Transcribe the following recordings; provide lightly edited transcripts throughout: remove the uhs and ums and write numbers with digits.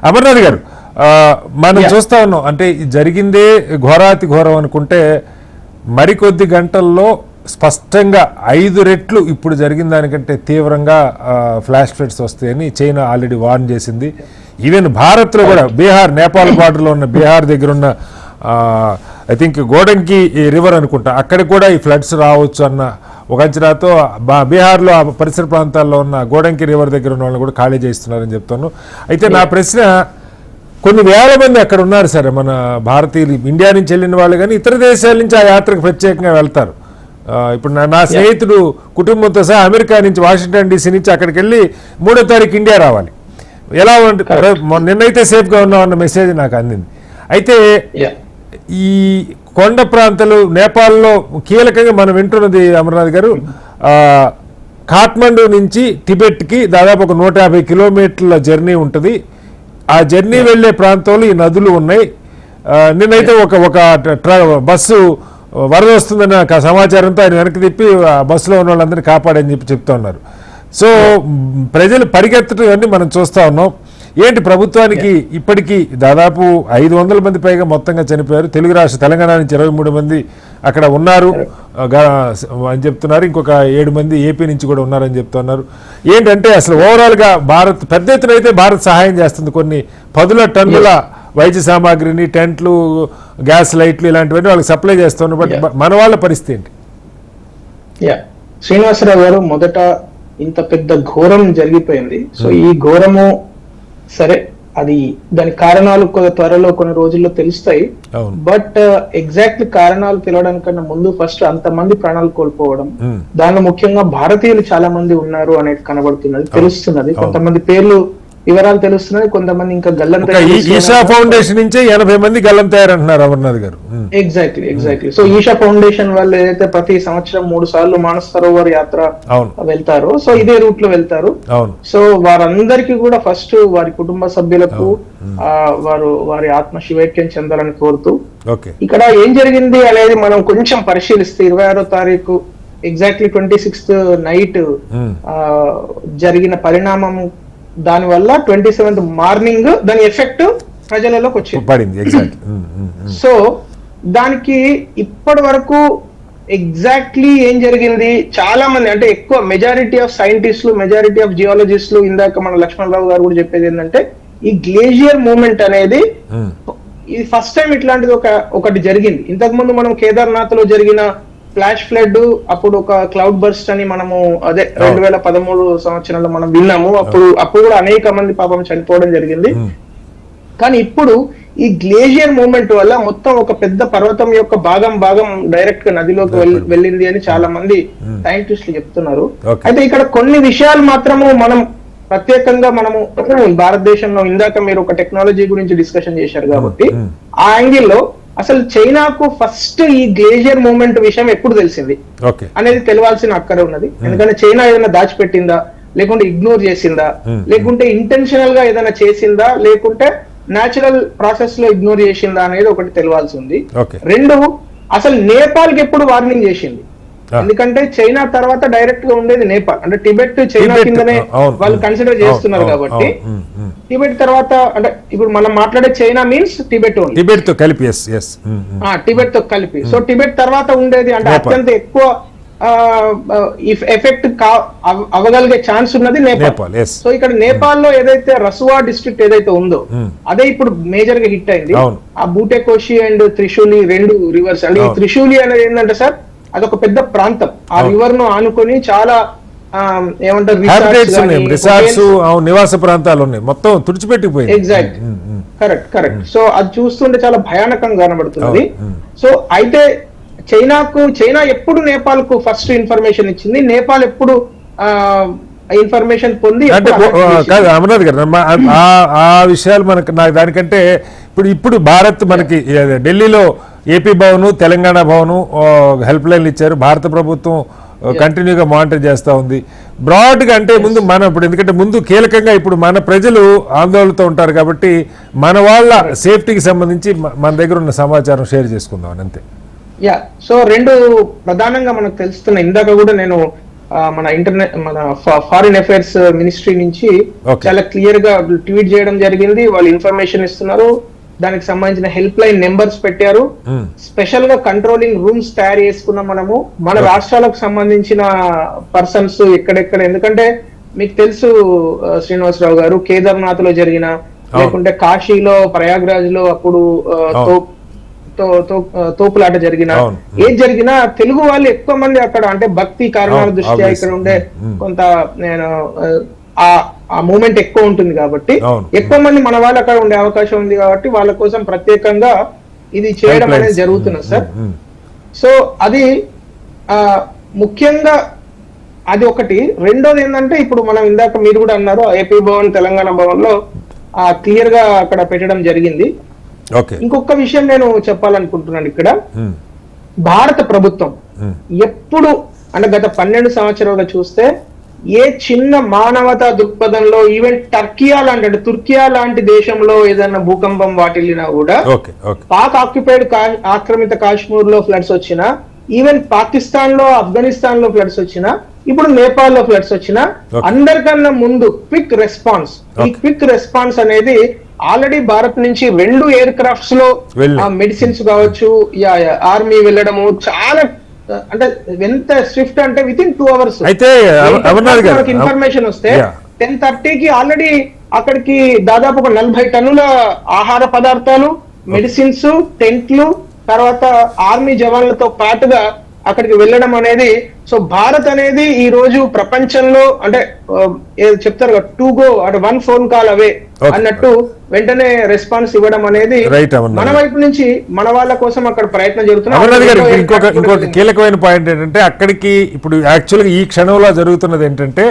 అమర్నాథ్ గారు, మనం చూస్తా ఉన్నాం, అంటే జరిగిందే ఘోరాతి ఘోరం అనుకుంటే మరికొద్ది గంటల్లో స్పష్టంగా 5 రెట్లు ఇప్పుడు జరిగిన దానికంటే తీవ్రంగా ఫ్లాష్ ఫ్లడ్స్ వస్తాయని చైనా ఆల్రెడీ వార్న్ చేసింది. ఈవెన్ భారత్లో కూడా బీహార్, నేపాల్ బార్డర్లో ఉన్న బీహార్ దగ్గర ఉన్న ఐ థింక్ గోడంకి రివర్ అనుకుంటా, అక్కడ కూడా ఈ ఫ్లడ్స్ రావచ్చు అన్న ఒక అంచనాతో బీహార్లో ఆ పరిసర ప్రాంతాల్లో ఉన్న గోడంకి రివర్ దగ్గర ఉన్న వాళ్ళని కూడా ఖాళీ చేస్తున్నారని చెప్తాను. అయితే నా ప్రశ్న, కొన్ని వేల మంది అక్కడ ఉన్నారు సార్, మన భారతీయులు, ఇండియా నుంచి వెళ్ళిన వాళ్ళు కానీ ఇతర దేశాల నుంచి ఆ యాత్రకు ప్రత్యేకంగా వెళ్తారు. ఇప్పుడు నా స్నేహితుడు కుటుంబంతో సహా అమెరికా నుంచి, వాషింగ్టన్ డీసీ నుంచి అక్కడికి వెళ్ళి 3వ తారీఖు ఇండియా రావాలి. ఎలా నిన్నైతే సేఫ్గా ఉన్నామన్న మెసేజ్ నాకు అందింది. అయితే ఈ కొండ ప్రాంతాలు నేపాల్లో కీలకంగా మనం వింటున్నది అమర్నాథ్ గారు, కాఠ్మండూ నుంచి టిబెట్కి దాదాపు ఒక 150 కిలోమీటర్ల జర్నీ ఉంటుంది. ఆ జర్నీ వెళ్లే ప్రాంతంలో ఈ నదులు ఉన్నాయి. నిన్నైతే ఒక బస్సు వరద వస్తుందన్న సమాచారంతో ఆయన వెనక్కి తిప్పి ఆ బస్సులో ఉన్న వాళ్ళందరినీ కాపాడని చెప్తా ఉన్నారు. సో ప్రజలు పరిగెత్తడం అన్నీ మనం చూస్తూ ఉన్నాం. ఏంటి ప్రభుత్వానికి ఇప్పటికీ దాదాపు 500 మంది పైగా మొత్తంగా చనిపోయారు. తెలుగు రాష్ట్ర తెలంగాణ నుంచి 23 మంది అక్కడ ఉన్నారు అని చెప్తున్నారు. ఇంకొక 7 మంది ఏపీ నుంచి కూడా ఉన్నారని చెప్తున్నారు. ఏంటంటే అసలు ఓవరాల్గా భారత్ పెద్ద ఎత్తున అయితే భారత్ సహాయం చేస్తుంది. కొన్ని 10 టన్నుల వైద్య సామాగ్రిని, టెంట్లు, గ్యాస్ లైట్లు ఇలాంటివన్నీ వాళ్ళకి సప్లై చేస్తున్నారు. బట్ మన వాళ్ళ పరిస్థితి ఏంటి? శ్రీనివాసరావు గారు, మొదట ఇంత పెద్ద ఘోరం జరిగిపోయింది. సో ఈ ఘోరము సరే, అది దాని కారణాలు త్వరలో కొన్ని రోజుల్లో తెలుస్తాయి. బట్ ఎగ్జాక్ట్లీ కారణాలు తెలియడానికన్నా ముందు ఫస్ట్ అంతమంది ప్రాణాలు కోల్పోవడం, దానిలో ముఖ్యంగా భారతీయులు చాలా మంది ఉన్నారు అనేది కనబడుతున్నది, తెలుస్తున్నది. కొంతమంది పేర్లు వివరాలు తెలుస్తున్నాయి, కొంతమంది ఇంకా ఈషా ఫౌండేషన్ నుంచే 80 మంది గల్లంతయ్యారంటున్నారు అమర్నాథ్ గారు. ఎగ్జాక్ట్లీ. సో ఈషా ఫౌండేషన్ వాళ్ళు ఏదైతే ప్రతి సంవత్సరం 3 సార్లు మానస సరోవర్ యాత్ర వెళ్తారో, సో ఇదే రూట్ లో వెళ్తారు. సో వారందరికీ కూడా ఫస్ట్ వారి కుటుంబ సభ్యులకు వారి ఆత్మ శివైక్యం చెందాలని కోరుతూ, ఇక్కడ ఏం జరిగింది అనేది మనం కొంచెం పరిశీలిస్తే 26వ తారీఖు ఎగ్జాక్ట్లీ 26th నైట్ జరిగిన పరిణామం, దాని వల్ల 27th మార్నింగ్ దాని ఎఫెక్ట్ ప్రజలలోకి వచ్చింది. సో దానికి ఇప్పటి వరకు ఎగ్జాక్ట్లీ ఏం జరిగింది, చాలా మంది, అంటే ఎక్కువ మెజారిటీ ఆఫ్ సైంటిస్టులు, మెజారిటీ ఆఫ్ జియాలజిస్టులు, ఇందాక మన లక్ష్మణరావు గారు కూడా చెప్పేది ఏంటంటే, ఈ గ్లేషియర్ మూవ్మెంట్ అనేది ఇది ఫస్ట్ టైం ఇట్లాంటిది ఒకటి జరిగింది. ఇంతకు ముందు మనం కేదార్నాథ్ లో జరిగిన ఫ్లాష్ ఫ్లడ్, అప్పుడు ఒక క్లౌడ్ బర్స్ట్ అని మనము అదే 2013 సంవత్సరంలో మనం విన్నాము. అప్పుడు కూడా అనేక మంది పాపం చనిపోవడం జరిగింది. కానీ ఇప్పుడు ఈ గ్లేషియర్ మూవ్మెంట్ వల్ల మొత్తం ఒక పెద్ద పర్వతం యొక్క భాగం డైరెక్ట్ గా నదిలోకి వెళ్ళింది అని చాలా మంది సైంటిస్టులు చెప్తున్నారు. అయితే ఇక్కడ కొన్ని విషయాలు మాత్రము మనం ప్రత్యేకంగా మనము భారతదేశంలో, ఇందాక మీరు ఒక టెక్నాలజీ గురించి డిస్కషన్ చేశారు కాబట్టి ఆ యాంగిల్లో అసలు చైనాకు ఫస్ట్ ఈ గ్లేషియర్ మూవ్మెంట్ విషయం ఎప్పుడు తెలిసింది అనేది తెలియాల్సిన అక్కడ ఉన్నది. ఎందుకంటే చైనా ఏదైనా దాచిపెట్టిందా, లేకుంటే ఇగ్నోర్ చేసిందా, లేకుంటే ఇంటెన్షనల్ గా ఏదైనా చేసిందా, లేకుంటే న్యాచురల్ ప్రాసెస్ లో ఇగ్నోర్ చేసిందా అనేది ఒకటి తెలియాల్సి ఉంది. 2, అసలు నేపాల్ కి ఎప్పుడు వార్నింగ్ చేసింది? ఎందుకంటే చైనా తర్వాత డైరెక్ట్ గా ఉండేది నేపాల్, అంటే టిబెట్ చైనా కిందనే వాళ్ళు కన్సిడర్ చేస్తున్నారు కాబట్టి టిబెట్ తర్వాత, అంటే ఇప్పుడు మనం మాట్లాడే China means Tibet only, Tibet తో కలిపి. సో టిబెట్ తర్వాత ఉండేది, అంటే అత్యంత ఎక్కువ ఎఫెక్ట్ అవ్వగలిగే ఛాన్స్ ఉన్నది నేపాల్. సో ఇక్కడ నేపాల్ లో ఏదైతే రసువా డిస్ట్రిక్ట్ ఏదైతే ఉందో అదే ఇప్పుడు మేజర్ గా హిట్ అయింది. ఆ బూటెకోషి అండ్ త్రిశూలి 2 రివర్స్. అంటే ఈ త్రిశూలి అనేది ఏంటంటే సార్, అదొక పెద్ద ప్రాంతం, ఆ రివర్ ను ఆనుకొని చాలా ఏమంటారు రిసార్ట్స్, నివాస ప్రాంతాలు ఉన్నాయి, మొత్తం తుడిచిపెట్టిపోయింది. Exact, correct. సో అది చూస్తుంటే చాలా భయానకంగా కనబడుతున్నది. సో అయితే చైనా ఎప్పుడు నేపాల్ కు ఫస్ట్ ఇన్ఫర్మేషన్ ఇచ్చింది, నేపాల్ ఎప్పుడు ఇన్ఫర్మేషన్ పొంది? అమర్నాథ్ గారు, ఆ విషయాలు మనకు నాకు దానికంటే ఇప్పుడు భారత్ మనకి ఢిల్లీలో ఏపీ భవన్, తెలంగాణ భవన్ హెల్ప్ లైన్లు ఇచ్చారు. భారత ప్రభుత్వం కంటిన్యూగా మానిటర్ చేస్తూ ఉంది బ్రాడ్గా. అంటే ముందు మనం ఇప్పుడు, ఎందుకంటే ముందు కీలకంగా ఇప్పుడు మన ప్రజలు ఆందోళనతో ఉంటారు కాబట్టి మన వాళ్ళ సేఫ్టీకి సంబంధించి మన దగ్గర ఉన్న సమాచారం షేర్ చేసుకుందాం అంతే. సో 2 ప్రధానంగా మనకు తెలుస్తున్న, ఇందాక కూడా నేను మన ఫారిన్ అఫైర్స్ మినిస్ట్రీ నుంచి చాలా క్లియర్ గా ట్వీట్ చేయడం జరిగింది. వాళ్ళు ఇన్ఫర్మేషన్ ఇస్తున్నారు, దానికి సంబంధించిన హెల్ప్ లైన్ నెంబర్స్ పెట్టారు. స్పెషల్ గా కంట్రోలింగ్ రూమ్స్ తయారు చేసుకున్నాం మనము. మన రాష్ట్రాలకు సంబంధించిన పర్సన్స్ ఎక్కడెక్కడ, ఎందుకంటే మీకు తెలుసు శ్రీనివాసరావు గారు, కేదార్నాథ్ లో జరిగిన, లేకుంటే కాశీలో ప్రయాగ్రాజ్ లో అప్పుడు తోపులాట జరిగిన, ఏది జరిగినా తెలుగు వాళ్ళు ఎక్కువ మంది అక్కడ, అంటే భక్తి కారణాల దృష్ట్యా ఇక్కడ ఉండే కొంత నేను ఆ మూమెంట్ ఎక్కువ ఉంటుంది కాబట్టి ఎక్కువ మంది మన వాళ్ళు అక్కడ ఉండే అవకాశం ఉంది కాబట్టి వాళ్ళ కోసం ప్రత్యేకంగా ఇది చేయడం అనేది జరుగుతున్నది సార్. సో అది ముఖ్యంగా అది ఒకటి. రెండోది ఏంటంటే ఇప్పుడు మనం ఇందాక మీరు కూడా అన్నారు ఏపీ భవన్, తెలంగాణ భవన్ లో క్లియర్ గా అక్కడ పెట్టడం జరిగింది. ఇంకొక విషయం నేను చెప్పాలనుకుంటున్నాను ఇక్కడ, భారత ప్రభుత్వం ఎప్పుడు అంటే గత 12 సంవత్సరాలుగా చూస్తే ఏ చిన్న మానవతా దృక్పథంలో, ఈవెన్ తుర్కియా లాంటి దేశంలో ఏదైనా భూకంపం వాటిల్లినా కూడా, పాక్ ఆక్యుపైడ్ ఆక్రమిత కాశ్మీర్ లో ఫ్లడ్స్ వచ్చినా, ఈవెన్ పాకిస్తాన్ లో, ఆఫ్ఘనిస్తాన్ లో ఫ్లడ్స్ వచ్చినా, ఇప్పుడు నేపాల్ లో ఫ్లడ్స్ వచ్చినా, అందరికన్నా ముందు క్విక్ రెస్పాన్స్, ఈ క్విక్ రెస్పాన్స్ అనేది ఆల్రెడీ భారత్ నుంచి 2 ఎయిర్ క్రాఫ్ట్స్ లో మెడిసిన్స్ కావచ్చు, ఆర్మీ వెళ్ళడము చాలా, అంటే ఎంత స్విఫ్ట్ అంటే విత్ ఇన్ 2 hours అయితే ఇన్ఫర్మేషన్ వస్తే 10:30కి ఆల్రెడీ అక్కడికి దాదాపు ఒక 40 టన్నుల ఆహార పదార్థాలు, మెడిసిన్స్, టెంట్లు, తర్వాత ఆర్మీ జవాన్లతో పాటుగా అక్కడికి వెళ్ళడం అనేది. సో భారత్ అనేది ఈ రోజు ప్రపంచంలో అంటే చెప్తారు టు గో అంటే 1 phone call అవే అన్నట్టు వెంటనే రెస్పాన్స్ ఇవ్వడం అనేది మన వైపు నుంచి మన వాళ్ళ కోసం అక్కడ ప్రయత్నం జరుగుతుంది. ఇంకొక కీలకమైన పాయింట్ ఏంటంటే, అక్కడికి ఇప్పుడు యాక్చువల్గా ఈ క్షణంలో జరుగుతున్నది ఏంటంటే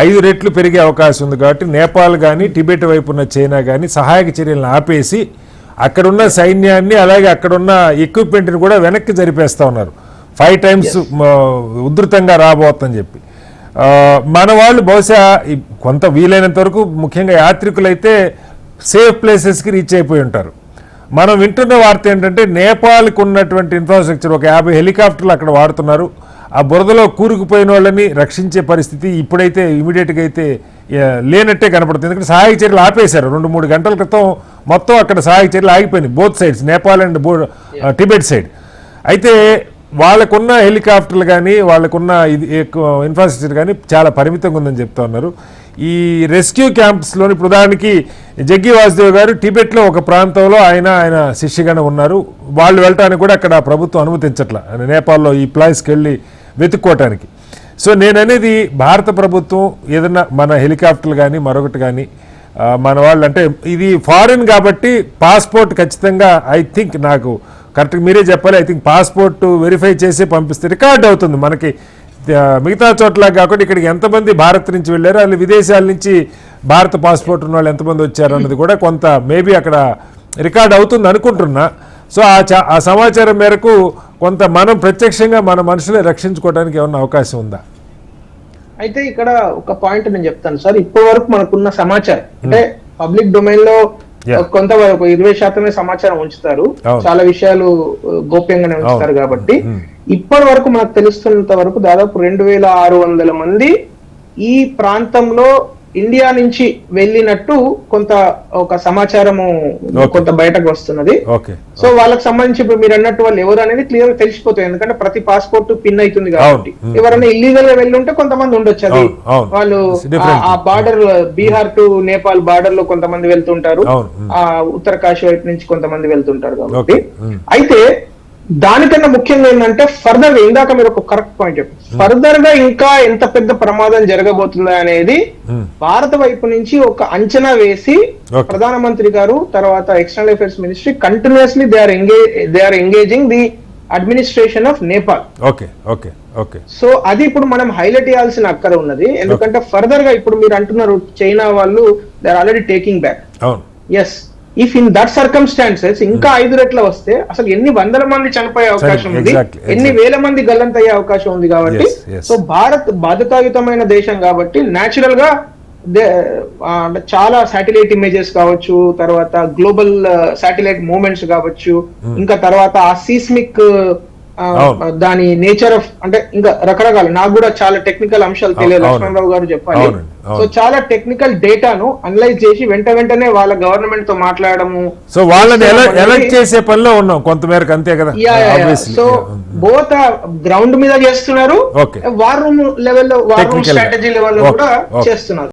5 రెట్లు పెరిగే అవకాశం ఉంది కాబట్టి నేపాల్ కానీ, టిబెట్ వైపు ఉన్న చైనా కానీ సహాయక చర్యలను ఆపేసి అక్కడున్న సైన్యాన్ని, అలాగే అక్కడున్న ఎక్విప్మెంట్ని కూడా వెనక్కి జరిపేస్తా ఉన్నారు. 5 times ఉధృతంగా రాబోతుందని చెప్పి. మన వాళ్ళు బహుశా కొంత వీలైనంత వరకు, ముఖ్యంగా యాత్రికులైతే సేఫ్ ప్లేసెస్కి రీచ్ అయిపోయి ఉంటారు. మనం వింటున్న వార్త ఏంటంటే, నేపాల్కి ఉన్నటువంటి ఇన్ఫ్రాస్ట్రక్చర్ ఒక 50 హెలికాప్టర్లు అక్కడ వాడుతున్నారు. ఆ బురదలో కూరుకుపోయిన వాళ్ళని రక్షించే పరిస్థితి ఇప్పుడైతే ఇమీడియట్గా అయితే లేనట్టే కనపడుతుంది. ఎందుకంటే సహాయక చర్యలు ఆపేశారు. 2-3 గంటల క్రితం మొత్తం అక్కడ సహాయక చర్యలు ఆగిపోయినాయి, both sides, Nepal and Tibet side. అయితే వాళ్ళకున్న హెలికాప్టర్లు కానీ, వాళ్ళకున్న ఇన్ఫ్రాస్ట్రక్చర్ కానీ చాలా పరిమితంగా ఉందని చెప్తా ఉన్నారు. ఈ రెస్క్యూ క్యాంప్స్లోని ఇప్పుడు ఉదాహరణకి జగ్గి వాసుదేవ్ గారు టిబెట్లో ఒక ప్రాంతంలో ఆయన శిష్యగణ ఉన్నారు. వాళ్ళు వెళ్ళటానికి కూడా అక్కడ ప్రభుత్వం అనుమతించట్లా, నేపాల్లో ఈ ప్లేస్కి వెళ్ళి వెతుక్కోవటానికి. సో నేననేది భారత ప్రభుత్వం ఏదన్నా మన హెలికాప్టర్లు కానీ మరొకటి కానీ మన వాళ్ళు, అంటే ఇది ఫారిన్ కాబట్టి పాస్పోర్ట్ ఖచ్చితంగా ఐ థింక్, నాకు కరెక్ట్గా మీరే చెప్పాలి, ఐ థింక్ పాస్పోర్ట్ వెరిఫై చేసి పంపిస్తే రికార్డ్ అవుతుంది మనకి. మిగతా చోట్ల కాకుండా ఇక్కడికి ఎంతమంది భారత్ నుంచి వెళ్ళారు, వాళ్ళు విదేశాల నుంచి భారత పాస్పోర్ట్ ఉన్న వాళ్ళు ఎంతమంది వచ్చారు అన్నది కూడా కొంత మేబీ అక్కడ రికార్డ్ అవుతుంది అనుకుంటున్నా. సో ఆ సమాచారం మేరకు కొంత మనం ప్రత్యక్షంగా మన మనుషులే రక్షించుకోవడానికి ఏమన్నా అవకాశం ఉందా? అయితే ఇక్కడ ఒక పాయింట్ నేను చెప్తాను సార్. ఇప్పటి వరకు మనకున్న సమాచారం అంటే పబ్లిక్ డొమైన్ లో కొంతవరకు 20% సమాచారం ఉంచుతారు, చాలా విషయాలు గోప్యంగానే ఉంచుతారు కాబట్టి ఇప్పటి వరకు మనకు తెలుస్తున్నంత వరకు దాదాపు 2600 మంది ఈ ప్రాంతంలో ఇండియా నుంచి వెళ్ళినట్టు కొంత ఒక సమాచారము కొంత బయటకు వస్తున్నది. సో వాళ్ళకి సంబంధించి ఇప్పుడు మీరు అన్నట్టు వాళ్ళు ఎవరు అనేది క్లియర్ గా తెలిసిపోతుంది, ఎందుకంటే ప్రతి పాస్పోర్ట్ పిన్ అవుతుంది కాబట్టి. ఎవరైనా ఇల్లీగల్ గా వెళ్ళి ఉంటే కొంతమంది ఉండొచ్చు, అది వాళ్ళు ఆ border Bihar to Nepal border లో కొంతమంది వెళ్తుంటారు, ఆ ఉత్తరకాశీ వైపు నుంచి కొంతమంది వెళ్తుంటారు కాబట్టి. అయితే దానికన్నా ముఖ్యంగా ఏంటంటే ఫర్దర్ గా, ఇందాక మీరు ఒక కరెక్ట్ పాయింట్ చెప్పారు, ఫర్దర్ గా ఇంకా ఎంత పెద్ద ప్రమాదం జరగబోతుందా అనేది భారత వైపు నుంచి ఒక అంచనా వేసి ప్రధానమంత్రి గారు, తర్వాత external affairs ministry continuously they are engaging the administration of Nepal. So అది ఇప్పుడు మనం హైలైట్ చేయాల్సిన అక్కర ఉన్నది, ఎందుకంటే ఫర్దర్ గా ఇప్పుడు మీరు అంటున్నారు చైనా వాళ్ళు they are already taking back. Yes, if in that circumstances ఇంకా 5 రెట్లు వస్తే అసలు ఎన్ని వందల మంది చనిపోయే అవకాశం ఉంది, ఎన్ని వేల మంది గల్లంతయ్యే అవకాశం ఉంది. కాబట్టి సో భారత్ బాధ్యతాయుతమైన దేశం కాబట్టి న్యాచురల్ గా చాలా శాటిలైట్ ఇమేజెస్ కావచ్చు, తర్వాత గ్లోబల్ శాటిలైట్ మూవ్మెంట్స్ కావచ్చు, ఇంకా తర్వాత ఆ సీస్మిక్ దాని నేచర్ ఆఫ్ అంటే ఇంకా రకరకాల, నాకు కూడా చాలా టెక్నికల్ అంశాలు తెలియదు, లక్ష్మణరావు గారు చెప్పాలి. సో చాలా టెక్నికల్ డేటాను అనలైజ్ చేసి వెంటనే వాళ్ళ గవర్నమెంట్ తో మాట్లాడము. సో వాళ్ళని ఎలక్ట్ చేసే పనిలో ఉన్నాం కొంతమేరకు, అంతే కదా. సో బోత్ గ్రౌండ్ మీద చేస్తున్నారు, వార్ రూమ్ లెవెల్లో, వార్ రూమ్ స్ట్రాటజీ లెవెల్లో కూడా చేస్తున్నారు.